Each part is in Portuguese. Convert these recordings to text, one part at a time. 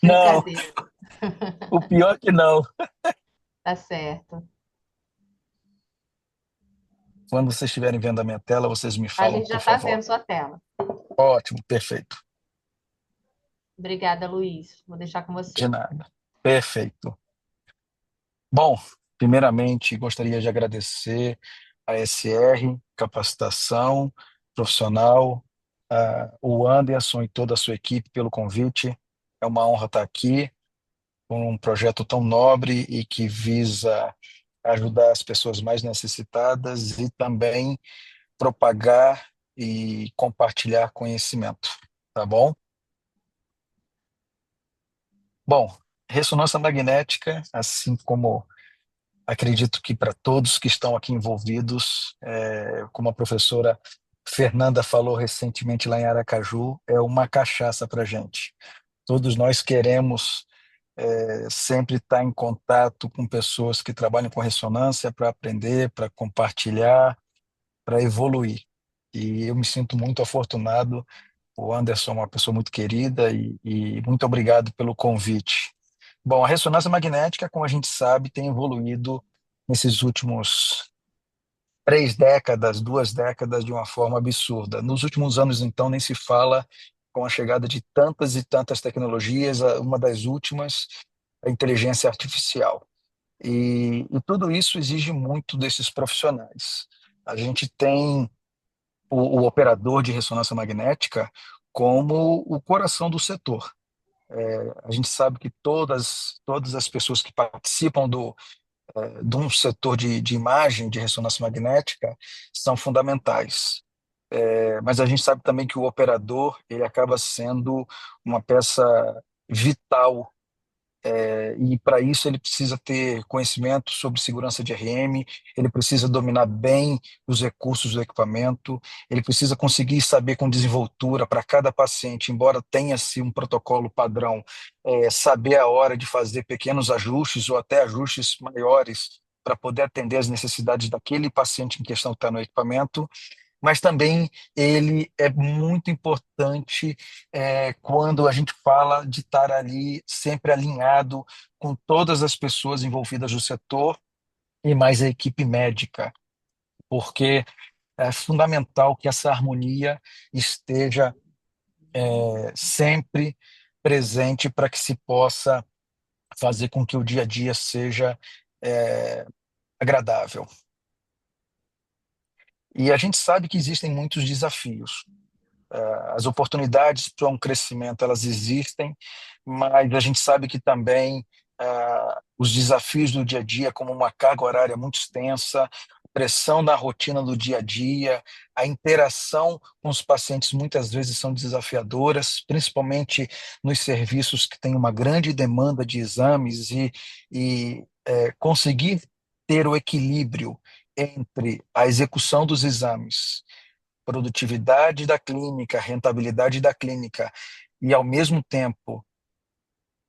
Não, Brincadeira. o pior que não. Tá certo. Quando vocês estiverem vendo a minha tela, vocês me A falam, gente já por está favor. vendo sua tela. Ótimo, perfeito. Obrigada, Luiz. Vou deixar com De você. nada. Perfeito. Bom, primeiramente, gostaria de agradecer a SR, capacitação profissional, o Anderson e toda a sua equipe pelo convite. É uma honra estar aqui com um projeto tão nobre e que visa ajudar as pessoas mais necessitadas e também propagar e compartilhar conhecimento, tá bom? Bom, ressonância magnética, assim como acredito que para todos que estão aqui envolvidos, como a professora Fernanda falou recentemente lá em Aracaju, é uma cachaça para a gente. Todos nós queremos sempre estar em contato com pessoas que trabalham com ressonância para aprender, para compartilhar, para evoluir. E eu me sinto muito afortunado. O Anderson é uma pessoa muito querida e muito obrigado pelo convite. Bom, a ressonância magnética, como a gente sabe, tem evoluído nesses últimos 3 décadas, 2 décadas, de uma forma absurda. Nos últimos anos, então, nem se fala com a chegada de tantas e tantas tecnologias, uma das últimas, a inteligência artificial. E tudo isso exige muito desses profissionais. A gente tem o operador de ressonância magnética como o coração do setor. A gente sabe que todas as pessoas que participam de um setor de imagem de ressonância magnética são fundamentais. Mas a gente sabe também que o operador ele acaba sendo uma peça vital, e para isso ele precisa ter conhecimento sobre segurança de RM, ele precisa dominar bem os recursos do equipamento, ele precisa conseguir saber com desenvoltura para cada paciente, embora tenha-se um protocolo padrão, saber a hora de fazer pequenos ajustes ou até ajustes maiores para poder atender as necessidades daquele paciente em questão que está no equipamento, mas também ele é muito importante quando a gente fala de estar ali sempre alinhado com todas as pessoas envolvidas no setor e mais a equipe médica, porque é fundamental que essa harmonia esteja sempre presente para que se possa fazer com que o dia a dia seja é, agradável. E a gente sabe que existem muitos desafios. As oportunidades para um crescimento, elas existem, mas a gente sabe que também os desafios do dia a dia, como uma carga horária muito extensa, pressão na rotina do dia a dia, a interação com os pacientes muitas vezes são desafiadoras, principalmente nos serviços que têm uma grande demanda de exames e conseguir ter o equilíbrio entre a execução dos exames, produtividade da clínica, rentabilidade da clínica, e, ao mesmo tempo,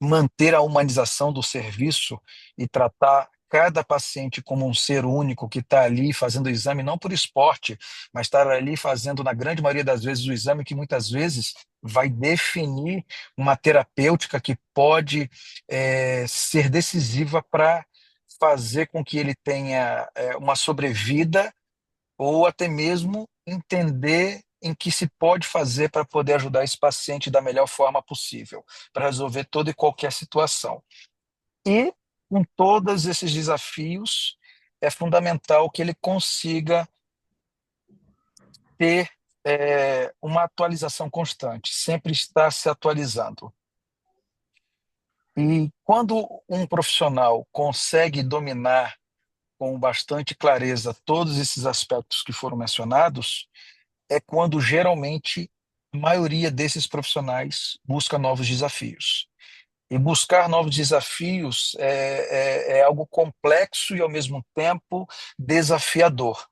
manter a humanização do serviço e tratar cada paciente como um ser único que está ali fazendo o exame, não por esporte, mas estar ali fazendo, na grande maioria das vezes, o exame que muitas vezes vai definir uma terapêutica que pode ser decisiva para fazer com que ele tenha uma sobrevida ou até mesmo entender em que se pode fazer para poder ajudar esse paciente da melhor forma possível, para resolver toda e qualquer situação. E com todos esses desafios, é fundamental que ele consiga ter uma atualização constante, sempre estar se atualizando. E quando um profissional consegue dominar com bastante clareza todos esses aspectos que foram mencionados, é quando geralmente a maioria desses profissionais busca novos desafios. E buscar novos desafios é algo complexo e, ao mesmo tempo, desafiador.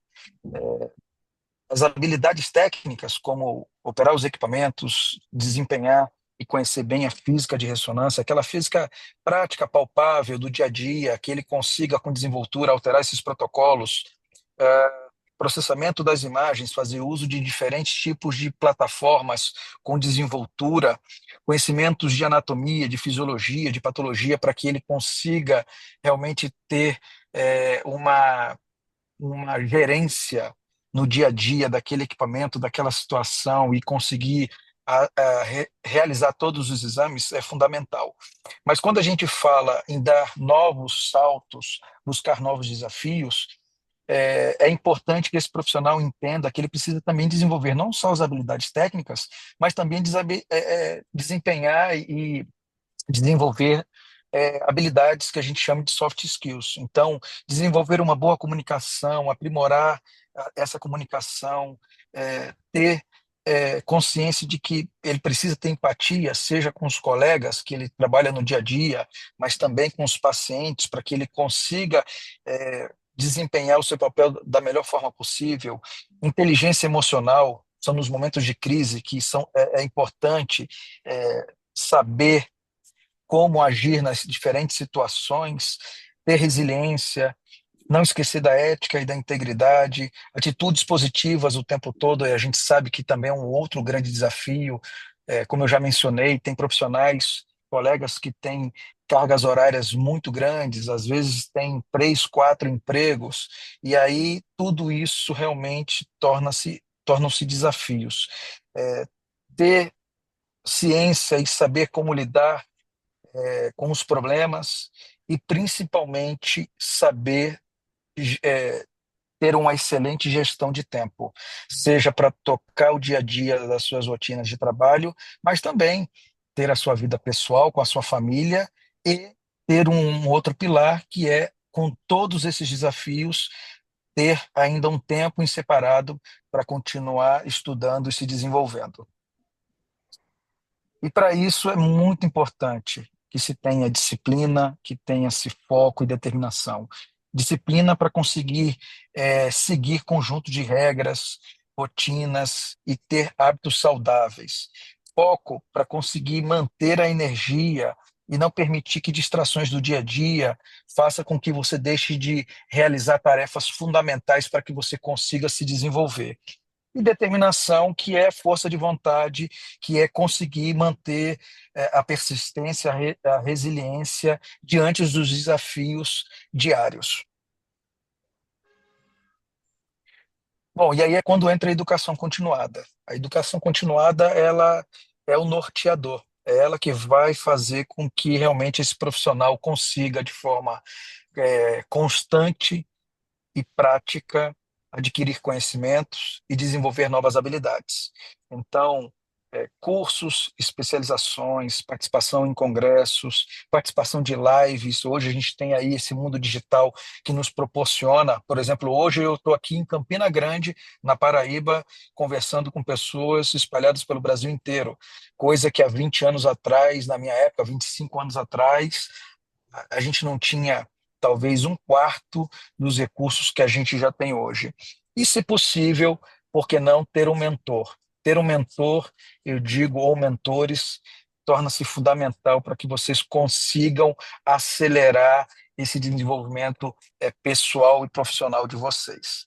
As habilidades técnicas, como operar os equipamentos, desempenhar e conhecer bem a física de ressonância, aquela física prática, palpável do dia a dia, que ele consiga, com desenvoltura, alterar esses protocolos, processamento das imagens, fazer uso de diferentes tipos de plataformas com desenvoltura, conhecimentos de anatomia, de fisiologia, de patologia, para que ele consiga realmente ter uma gerência no dia a dia daquele equipamento, daquela situação e conseguir realizar todos os exames é fundamental. Mas quando a gente fala em dar novos saltos, buscar novos desafios, é importante que esse profissional entenda que ele precisa também desenvolver não só as habilidades técnicas, mas também desempenhar e desenvolver habilidades que a gente chama de soft skills. Então, desenvolver uma boa comunicação, aprimorar essa comunicação, ter consciência de que ele precisa ter empatia, seja com os colegas que ele trabalha no dia a dia, mas também com os pacientes, para que ele consiga desempenhar o seu papel da melhor forma possível. Inteligência emocional são nos momentos de crise que é importante saber como agir nas diferentes situações, ter resiliência, não esquecer da ética e da integridade, atitudes positivas o tempo todo, e a gente sabe que também é um outro grande desafio. Como eu já mencionei, tem profissionais, colegas que têm cargas horárias muito grandes, às vezes têm 3, 4 empregos, e aí tudo isso realmente tornam-se desafios. Ter ciência e saber como lidar com os problemas e, principalmente, saber é, ter uma excelente gestão de tempo, seja para tocar o dia a dia das suas rotinas de trabalho, mas também ter a sua vida pessoal com a sua família e ter um outro pilar que é, com todos esses desafios, ter ainda um tempo em separado para continuar estudando e se desenvolvendo. E para isso é muito importante que se tenha disciplina, que tenha-se foco e determinação. Disciplina para conseguir seguir conjunto de regras, rotinas e ter hábitos saudáveis. Foco para conseguir manter a energia e não permitir que distrações do dia a dia faça com que você deixe de realizar tarefas fundamentais para que você consiga se desenvolver. E determinação, que é força de vontade, que é conseguir manter a persistência, a resiliência diante dos desafios diários. Bom, e aí é quando entra a educação continuada. A educação continuada, ela é o norteador. É ela que vai fazer com que realmente esse profissional consiga, de forma constante e prática, adquirir conhecimentos e desenvolver novas habilidades. Então, cursos, especializações, participação em congressos, participação de lives. Hoje a gente tem aí esse mundo digital que nos proporciona. Por exemplo, hoje eu estou aqui em Campina Grande, na Paraíba, conversando com pessoas espalhadas pelo Brasil inteiro, coisa que há 20 anos atrás, na minha época, 25 anos atrás, a gente não tinha talvez um quarto dos recursos que a gente já tem hoje. E, se possível, por que não ter um mentor? Ter um mentor, eu digo, ou mentores, torna-se fundamental para que vocês consigam acelerar esse desenvolvimento pessoal e profissional de vocês.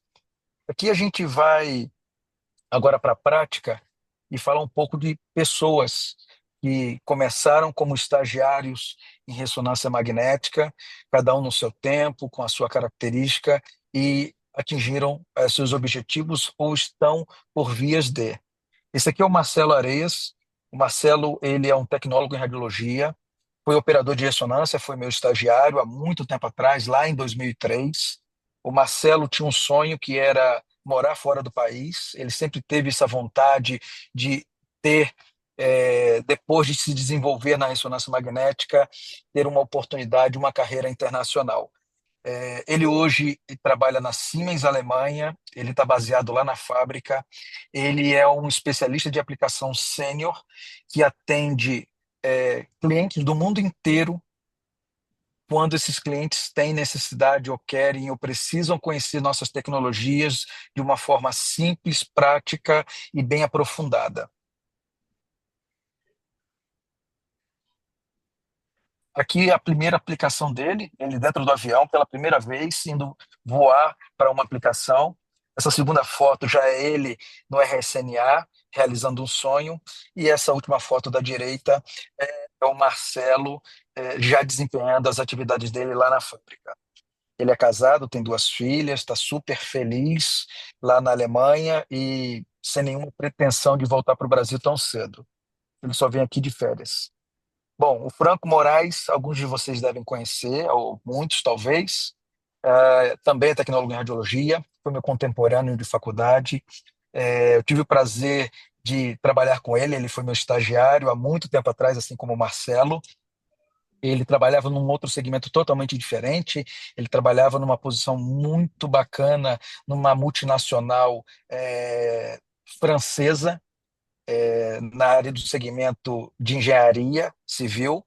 Aqui a gente vai agora para a prática e falar um pouco de pessoas que começaram como estagiários em ressonância magnética, cada um no seu tempo, com a sua característica, e atingiram seus objetivos ou estão por vias de. Esse aqui é o Marcelo Areias. O Marcelo, ele é um tecnólogo em radiologia, foi operador de ressonância, foi meu estagiário há muito tempo atrás, lá em 2003. O Marcelo tinha um sonho que era morar fora do país. Ele sempre teve essa vontade de ter, depois de se desenvolver na ressonância magnética, ter uma oportunidade, uma carreira internacional. Ele hoje trabalha na Siemens, Alemanha, ele está baseado lá na fábrica. Ele é um especialista de aplicação sênior que atende clientes do mundo inteiro quando esses clientes têm necessidade ou querem ou precisam conhecer nossas tecnologias de uma forma simples, prática e bem aprofundada. Aqui a primeira aplicação dele, ele dentro do avião, pela primeira vez, indo voar para uma aplicação. Essa segunda foto já é ele no RSNA, realizando um sonho. E essa última foto da direita é o Marcelo já desempenhando as atividades dele lá na fábrica. Ele é casado, tem duas filhas, está super feliz lá na Alemanha e sem nenhuma pretensão de voltar para o Brasil tão cedo. Ele só vem aqui de férias. Bom, o Franco Moraes, alguns de vocês devem conhecer, ou muitos talvez. Também é tecnólogo em radiologia, foi meu contemporâneo de faculdade. Eu tive o prazer de trabalhar com ele, ele foi meu estagiário há muito tempo atrás, assim como o Marcelo. Ele trabalhava num outro segmento totalmente diferente, ele trabalhava numa posição muito bacana, numa multinacional francesa, na área do segmento de engenharia civil.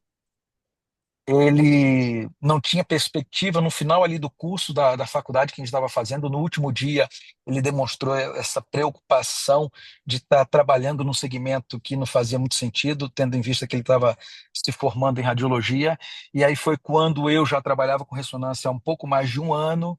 Ele não tinha perspectiva no final ali do curso da faculdade que a gente estava fazendo. No último dia, ele demonstrou essa preocupação de estar trabalhando num segmento que não fazia muito sentido, tendo em vista que ele estava se formando em radiologia. E aí foi quando eu já trabalhava com ressonância há um pouco mais de um ano,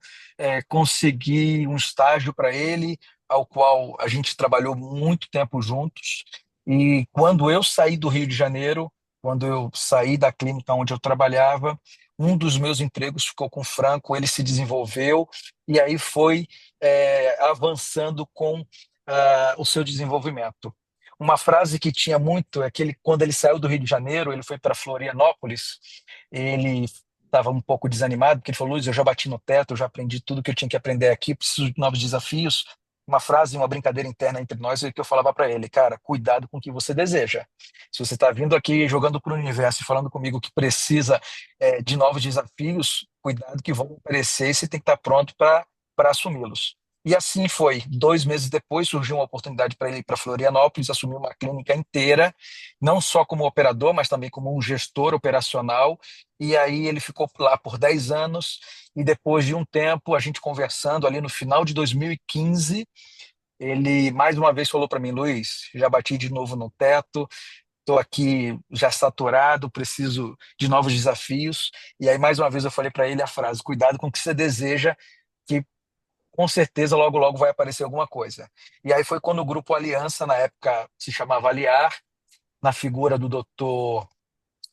consegui um estágio para ele, ao qual a gente trabalhou muito tempo juntos. E quando eu saí do Rio de Janeiro, quando eu saí da clínica onde eu trabalhava, um dos meus empregos ficou com o Franco, ele se desenvolveu e aí foi avançando com o seu desenvolvimento. Uma frase que tinha muito é que ele, quando ele saiu do Rio de Janeiro, ele foi para Florianópolis, ele estava um pouco desanimado, porque ele falou: Luiz, eu já bati no teto, eu já aprendi tudo que eu tinha que aprender aqui, preciso de novos desafios. Uma frase, uma brincadeira interna entre nós, que eu falava para ele: cara, cuidado com o que você deseja. Se você está vindo aqui jogando para o universo e falando comigo que precisa de novos desafios, cuidado que vão aparecer e você tem que estar pronto para assumi-los. E assim foi. 2 meses depois surgiu uma oportunidade para ele ir para Florianópolis, assumir uma clínica inteira, não só como operador, mas também como um gestor operacional. E aí ele ficou lá por 10 anos. E depois de um tempo, a gente conversando ali no final de 2015, ele mais uma vez falou para mim: Luiz, já bati de novo no teto, estou aqui já saturado, preciso de novos desafios. E aí, mais uma vez, eu falei para ele a frase: cuidado com o que você deseja, que com certeza logo, logo vai aparecer alguma coisa. E aí foi quando o Grupo Aliança, na época se chamava Aliar, na figura do Dr.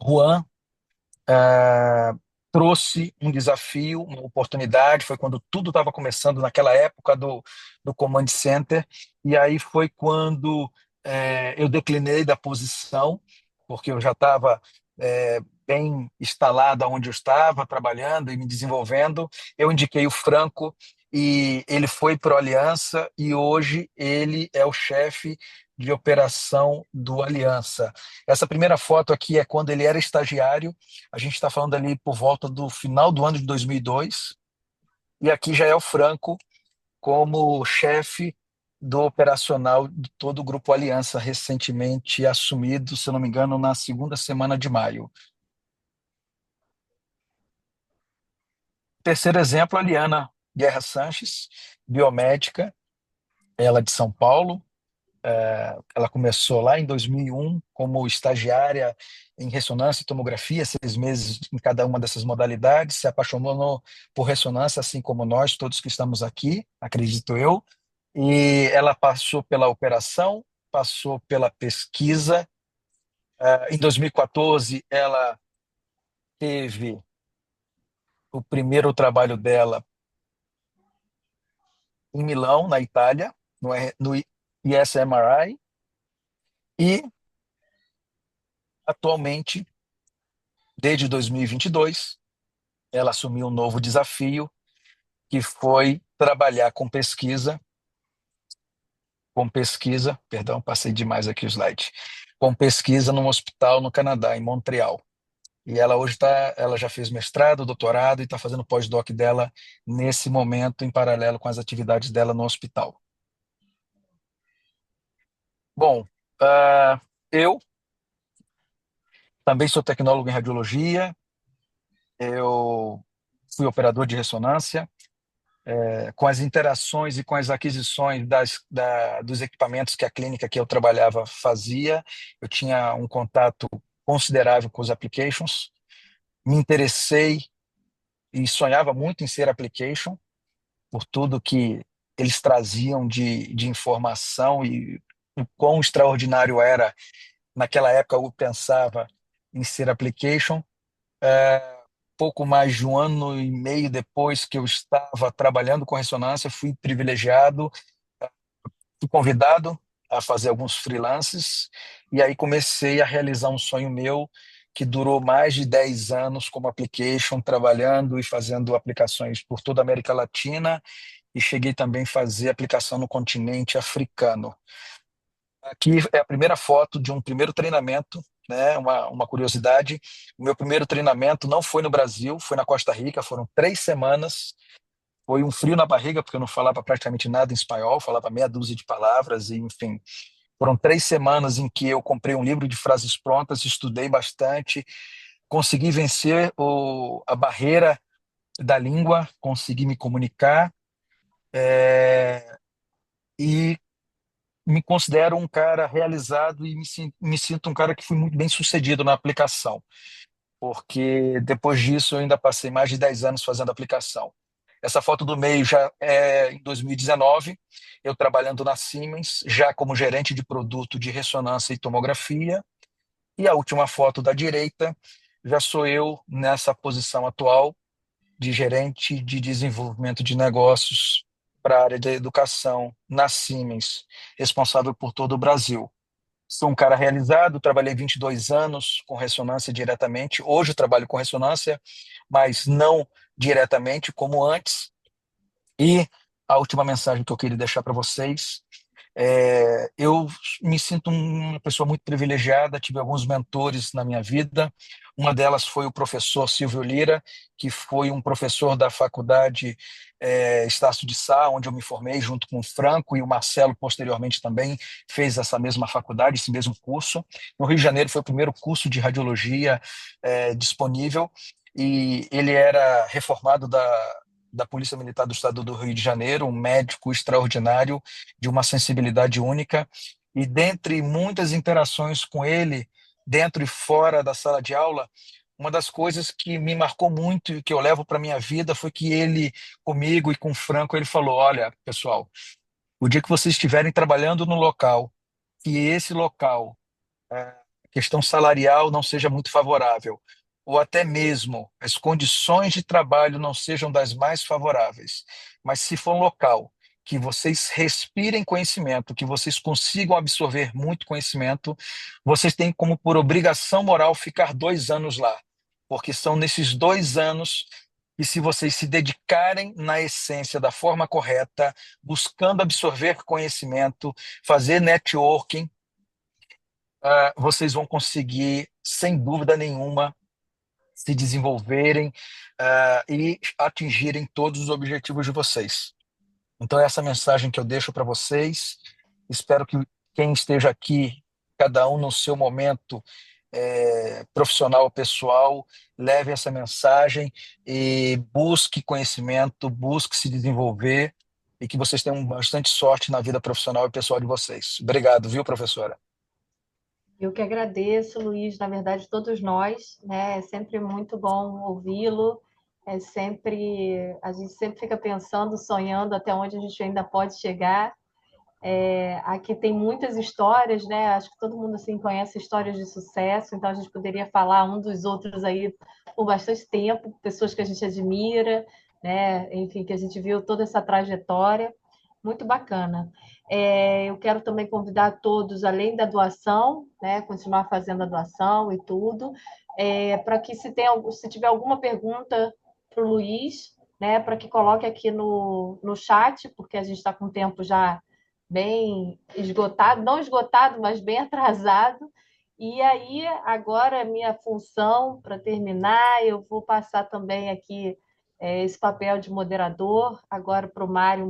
Juan, ah, trouxe um desafio, uma oportunidade. Foi quando tudo estava começando, naquela época do Command Center, e aí foi quando eu declinei da posição, porque eu já estava bem instalado onde eu estava, trabalhando e me desenvolvendo. Eu indiquei o Franco e ele foi para o Aliança, e hoje ele é o chefe de operação do Aliança. Essa primeira foto aqui é quando ele era estagiário, a gente está falando ali por volta do final do ano de 2002, e aqui já é o Franco como chefe do operacional de todo o Grupo Aliança, recentemente assumido, se eu não me engano, na segunda semana de maio. Terceiro exemplo, a Liana Guerra Sanches, biomédica, ela de São Paulo. Ela começou lá em 2001 como estagiária em ressonância e tomografia, 6 meses em cada uma dessas modalidades, se apaixonou por ressonância, assim como nós, todos que estamos aqui, acredito eu. E ela passou pela operação, passou pela pesquisa. Em 2014, ela teve o primeiro trabalho dela em Milão, na Itália, no ISMRI, e atualmente, desde 2022, ela assumiu um novo desafio, que foi trabalhar perdão, passei demais aqui o slide, com pesquisa num hospital no Canadá, em Montreal. E ela hoje ela já fez mestrado, doutorado e está fazendo pós-doc dela nesse momento, em paralelo com as atividades dela no hospital. Bom, eu também sou tecnólogo em radiologia, eu fui operador de ressonância. Com as interações e com as aquisições dos equipamentos que a clínica que eu trabalhava fazia, eu tinha um contato considerável com os applications, me interessei e sonhava muito em ser application, por tudo que eles traziam de informação e o quão extraordinário era. Naquela época eu pensava em ser application. Pouco mais de um ano e meio depois que eu estava trabalhando com ressonância, fui privilegiado, fui convidado a fazer alguns freelances, e aí comecei a realizar um sonho meu que durou mais de 10 anos como application, trabalhando e fazendo aplicações por toda a América Latina, e cheguei também a fazer aplicação no continente africano. Aqui é a primeira foto de um primeiro treinamento, né? Uma curiosidade. O meu primeiro treinamento não foi no Brasil, foi na Costa Rica, foram 3 semanas. Foi um frio na barriga, porque eu não falava praticamente nada em espanhol, falava meia dúzia de palavras, e enfim. Foram 3 semanas em que eu comprei um livro de frases prontas, estudei bastante, consegui vencer a barreira da língua, consegui me comunicar, e me considero um cara realizado e me sinto um cara que fui muito bem sucedido na aplicação, porque depois disso eu ainda passei mais de 10 anos fazendo aplicação. Essa foto do meio já é em 2019, eu trabalhando na Siemens, já como gerente de produto de ressonância e tomografia, e a última foto da direita já sou eu nessa posição atual de gerente de desenvolvimento de negócios para a área de educação na Siemens, responsável por todo o Brasil. Sou um cara realizado, trabalhei 22 anos com ressonância diretamente. Hoje eu trabalho com ressonância, mas não diretamente como antes. E a última mensagem que eu queria deixar para vocês: eu me sinto uma pessoa muito privilegiada, tive alguns mentores na minha vida. Uma delas foi o professor Silvio Lira, que foi um professor da faculdade Estácio de Sá, onde eu me formei junto com o Franco, e o Marcelo posteriormente também fez essa mesma faculdade, esse mesmo curso. No Rio de Janeiro foi o primeiro curso de radiologia disponível, e ele era reformado da Polícia Militar do Estado do Rio de Janeiro, um médico extraordinário, de uma sensibilidade única, e dentre muitas interações com ele, dentro e fora da sala de aula, uma das coisas que me marcou muito e que eu levo para minha vida foi que ele, comigo e com o Franco, ele falou: olha, pessoal, o dia que vocês estiverem trabalhando no local, que esse local questão salarial não seja muito favorável, ou até mesmo as condições de trabalho não sejam das mais favoráveis, mas se for um local que vocês respirem conhecimento, que vocês consigam absorver muito conhecimento, vocês têm como por obrigação moral ficar 2 anos lá, porque são nesses 2 anos que, se vocês se dedicarem na essência da forma correta, buscando absorver conhecimento, fazer networking, vocês vão conseguir, sem dúvida nenhuma, se desenvolverem, e atingirem todos os objetivos de vocês. Então, essa é a mensagem que eu deixo para vocês. Espero que quem esteja aqui, cada um no seu momento profissional ou pessoal, leve essa mensagem e busque conhecimento, busque se desenvolver, e que vocês tenham bastante sorte na vida profissional e pessoal de vocês. Obrigado, viu, professora? Eu que agradeço, Luiz, na verdade, todos nós, né? É sempre muito bom ouvi-lo. A gente sempre fica pensando, sonhando até onde a gente ainda pode chegar. Aqui tem muitas histórias, né? Acho que todo mundo assim conhece histórias de sucesso, então a gente poderia falar um dos outros aí por bastante tempo, pessoas que a gente admira, né? Enfim, que a gente viu toda essa trajetória, muito bacana. Eu quero também convidar todos, além da doação, né? Continuar fazendo a doação e tudo, para que se tiver alguma pergunta para o Luiz, né? Para que coloque aqui no chat, porque a gente está com o tempo já bem esgotado, não esgotado, mas bem atrasado. E aí, agora, minha função, para terminar, eu vou passar também aqui esse papel de moderador, agora para o Mário